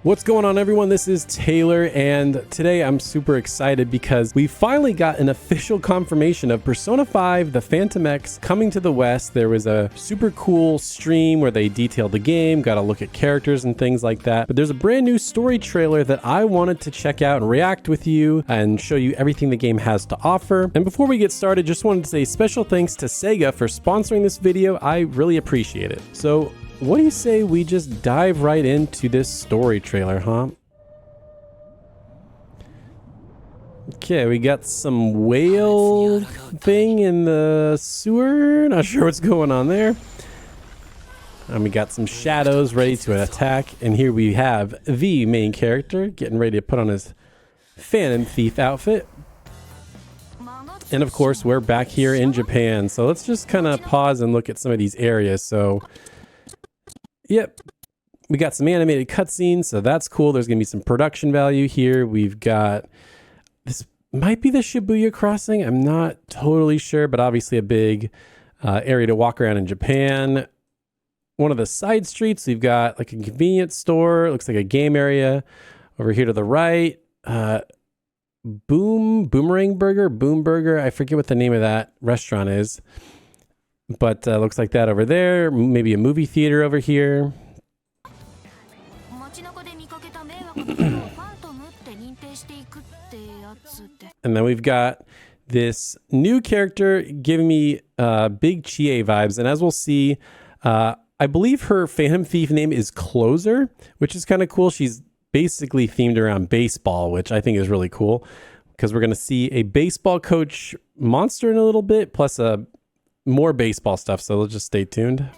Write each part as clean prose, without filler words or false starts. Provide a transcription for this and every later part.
What's going on, everyone? This is Taylor, and today I'm super excited because we finally got an official confirmation of Persona 5 The Phantom X coming to the West. There was a super cool stream where they detailed the game, got a look at characters and things like that. But there's a brand new story trailer that I wanted to check out and react with you and show you everything the game has to offer. And before we get started, just wanted to say special thanks to Sega for sponsoring this video. I really appreciate it. So what do you say we just dive right into this story trailer, huh? Okay, we got some whale thing in the sewer. Not sure what's going on there. And we got some shadows ready to attack. And here we have the main character getting ready to put on his Phantom Thief outfit. And of course, we're back here in Japan. So let's just kind of pause and look at some of these areas. So yep, we got some animated cutscenes, so that's cool. There's gonna be some production value here. We've got, this might be the Shibuya crossing. I'm not totally sure, but obviously a big area to walk around in Japan. One of the side streets, we've got like a convenience store. It looks like a game area. Over here to the right, Boom Burger. I forget what the name of that restaurant is. But looks like that over there. Maybe a movie theater over here. And then we've got this new character giving me big Chie vibes. And as we'll see, I believe her Phantom Thief name is Closer, which is kind of cool. She's basically themed around baseball, which I think is really cool. Because we're going to see a baseball coach monster in a little bit, plus a more baseball stuff, so let's just stay tuned.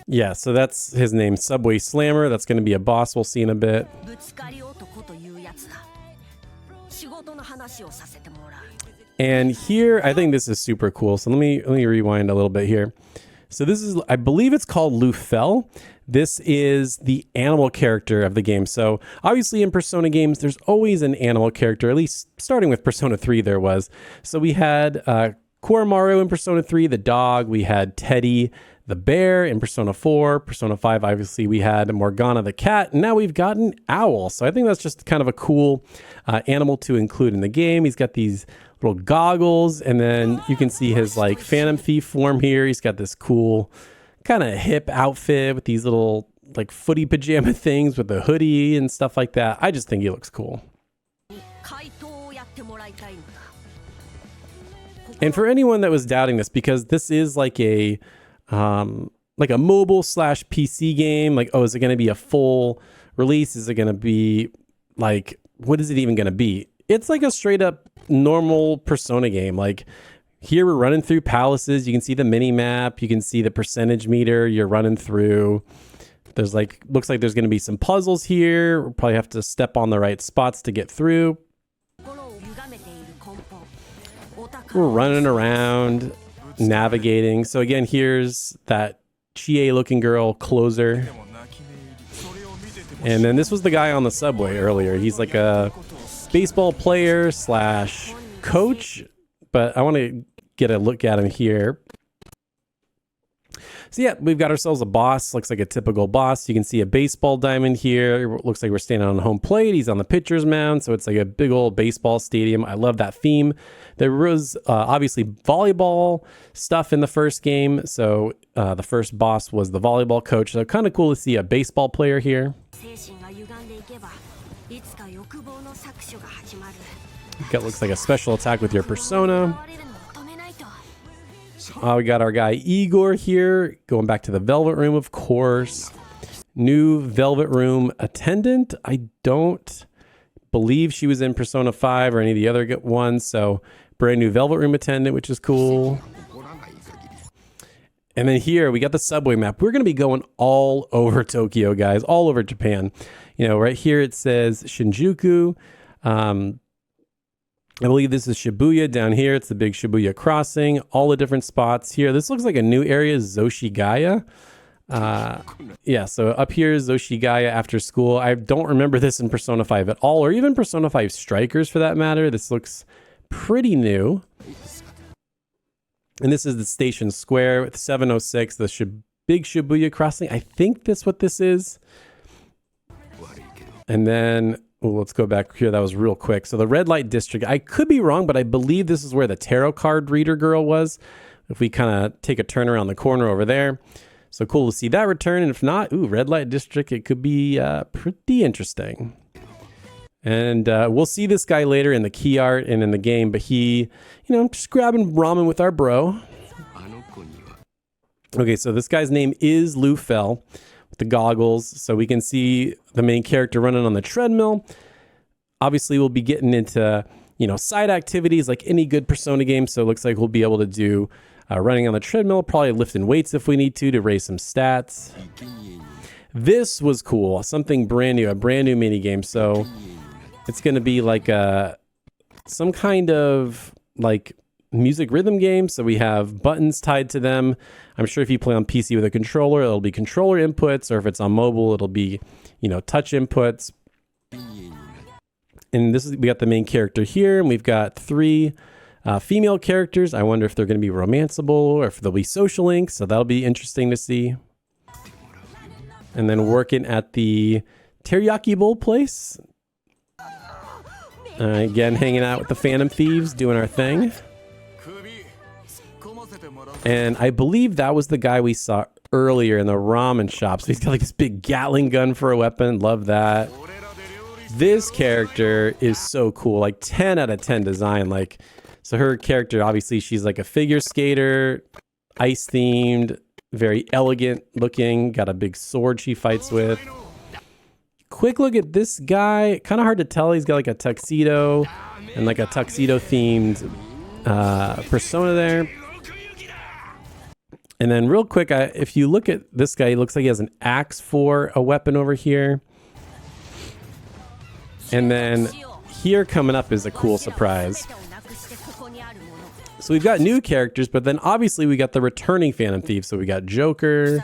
Yeah, so that's his name, Subway Slammer. That's going to be a boss we'll see in a bit. And here, I think this is super cool. So let me rewind a little bit here. So this is, I believe it's called Lufel. This is the animal character of the game. So obviously in Persona games, there's always an animal character, at least starting with Persona 3 there was. So we had Koromaru in Persona 3, the dog. We had Teddy, the bear in Persona 4. Persona 5, obviously, we had Morgana, the cat. And now we've got an owl. So I think that's just kind of a cool animal to include in the game. He's got these little goggles, and then you can see his like Phantom Thief form here. He's got this cool kind of hip outfit with these little like footy pajama things with a hoodie and stuff like that. I just think he looks cool. And for anyone that was doubting this, because this is like a mobile / PC game, like, oh, is it going to be a full release? Is it going to be like, what is it even going to be? It's like a straight up normal Persona game. Like, here we're running through palaces. You can see the mini map. You can see the percentage meter you're running through. There's like, looks like there's going to be some puzzles here. We'll probably have to step on the right spots to get through. We're running around, navigating. So again, here's that Chie looking girl, Closer. And then this was the guy on the subway earlier. He's like a baseball player / coach, but I want to get a look at him here. So yeah, we've got ourselves a boss. Looks like a typical boss. You can see a baseball diamond here. It looks like we're standing on home plate. He's on the pitcher's mound, so it's like a big old baseball stadium. I love that theme. There was obviously volleyball stuff in the first game, so the first boss was the volleyball coach. So kind of cool to see a baseball player here. That looks like a special attack with your persona. We got our guy Igor here, going back to the Velvet Room, of course. New Velvet Room attendant. I don't believe she was in Persona 5 or any of the other ones, so brand new Velvet Room attendant, which is cool. And then here we got the subway map. We're going to be going all over Tokyo, guys, all over Japan. You know, right here it says Shinjuku. I believe this is Shibuya. Down here, it's the big Shibuya crossing. All the different spots here. This looks like a new area, Zoshigaya. Yeah, so up here is Zoshigaya after school. I don't remember this in Persona 5 at all, or even Persona 5 Strikers for that matter. This looks pretty new. And this is the station square with 706, the big Shibuya crossing. I think that's what this is. And then, let's go back here. That was real quick. So the red light district, I could be wrong, but I believe this is where the tarot card reader girl was. If we kind of take a turn around the corner over there. So cool to see that return. And if not, red light district, it could be pretty interesting. And we'll see this guy later in the key art and in the game, but he, just grabbing ramen with our bro. Okay, so this guy's name is Lu Fel with the goggles. So we can see the main character running on the treadmill. Obviously, we'll be getting into, side activities like any good Persona game. So it looks like we'll be able to do running on the treadmill, probably lifting weights if we need to raise some stats. This was cool. Something brand new, a brand new mini game. So it's going to be like some kind of like music rhythm game. So we have buttons tied to them. I'm sure if you play on PC with a controller, it'll be controller inputs, or if it's on mobile, it'll be, touch inputs. And we got the main character here, and we've got 3 female characters. I wonder if they're going to be romanceable or if they'll be social links. So that'll be interesting to see. And then working at the teriyaki bowl place. Again, hanging out with the Phantom Thieves, doing our thing. And I believe that was the guy we saw earlier in the ramen shop. So he's got like this big Gatling gun for a weapon. Love that. This character is so cool. Like 10 out of 10 design. Like, so her character, obviously, she's like a figure skater, ice themed, very elegant looking. Got a big sword she fights with. Quick look at this guy. Kind of hard to tell. He's got like a tuxedo and like a tuxedo themed persona there. And then real quick, if you look at this guy, he looks like he has an axe for a weapon over here. And then here coming up is a cool surprise. So we've got new characters, but then obviously we got the returning Phantom Thief. So we got Joker,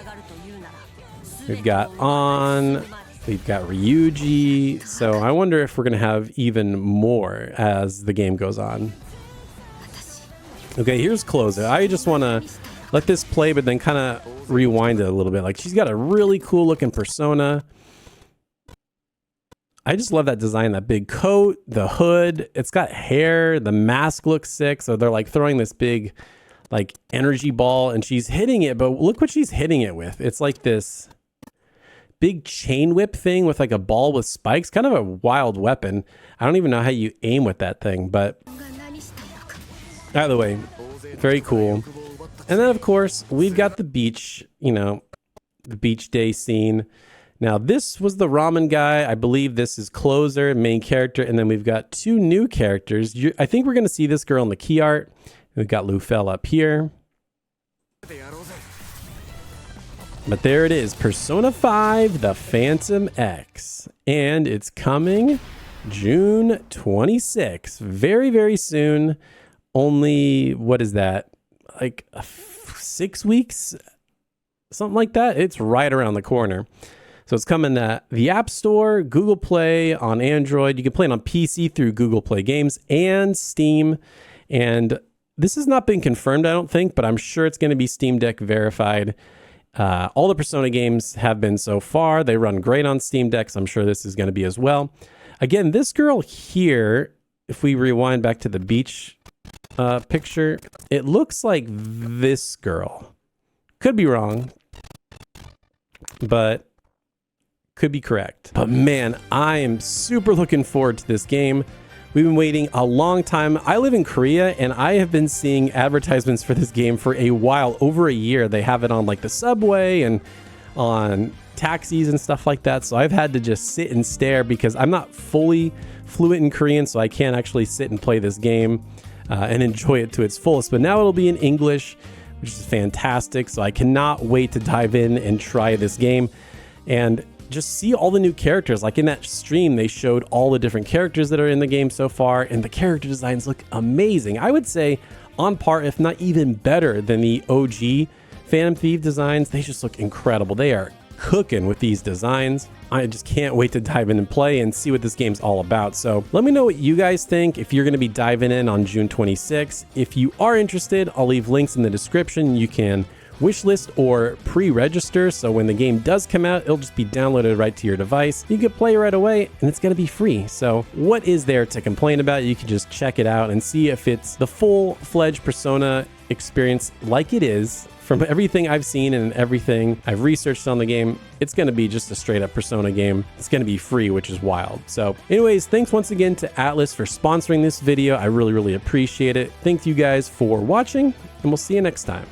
we've got On, we've got Ryuji. So I wonder if we're going to have even more as the game goes on. Okay, here's Closer. I just want to let this play, but then kind of rewind it a little bit. Like, she's got a really cool looking persona. I just love that design, that big coat, the hood. It's got hair. The mask looks sick. So they're like throwing this big like energy ball and she's hitting it. But look what she's hitting it with. It's like this big chain whip thing with like a ball with spikes. Kind of a wild weapon. I don't even know how you aim with that thing. But either way, very cool. And then, of course, we've got the beach, the beach day scene. Now, this was the ramen guy. I believe this is Closer, main character. And then we've got 2 new characters. I think we're going to see this girl in the key art. We've got Lu Fel up here. But there it is, Persona 5, The Phantom X. And it's coming June 26th. Very, very soon. Only, what is that? Like 6 weeks, something like that. It's right around the corner. So it's coming to the App Store, Google Play on Android. You can play it on PC through Google Play Games and Steam. And this has not been confirmed, I don't think, but I'm sure it's going to be Steam Deck verified. All the Persona games have been so far. They run great on Steam Deck, so I'm sure this is going to be as well. Again, this girl here, if we rewind back to the beach picture, it looks like this girl. Could be wrong, but could be correct. But man, I am super looking forward to this game. We've been waiting a long time. I live in Korea and I have been seeing advertisements for this game for a while, over a year. They have it on like the subway and on taxis and stuff like that. So I've had to just sit and stare because I'm not fully fluent in Korean, so I can't actually sit and play this game and enjoy it to its fullest. But now it'll be in English, which is fantastic. So I cannot wait to dive in and try this game and just see all the new characters. Like in that stream, they showed all the different characters that are in the game so far, and the character designs look amazing. I would say on par, if not even better than the OG Phantom Thief designs. They just look incredible. They are cooking with these designs. I just can't wait to dive in and play and see what this game's all about. So let me know what you guys think if you're going to be diving in on June 26th. If you are interested, I'll leave links in the description. You can wishlist or pre-register, so when the game does come out, it'll just be downloaded right to your device. You can play right away and it's going to be free. So what is there to complain about? You can just check it out and see if it's the full-fledged Persona experience like it is. From everything I've seen and everything I've researched on the game, it's going to be just a straight up Persona game. It's going to be free, which is wild. So anyways, thanks once again to Atlas for sponsoring this video. I really appreciate it. Thank you guys for watching, and we'll see you next time.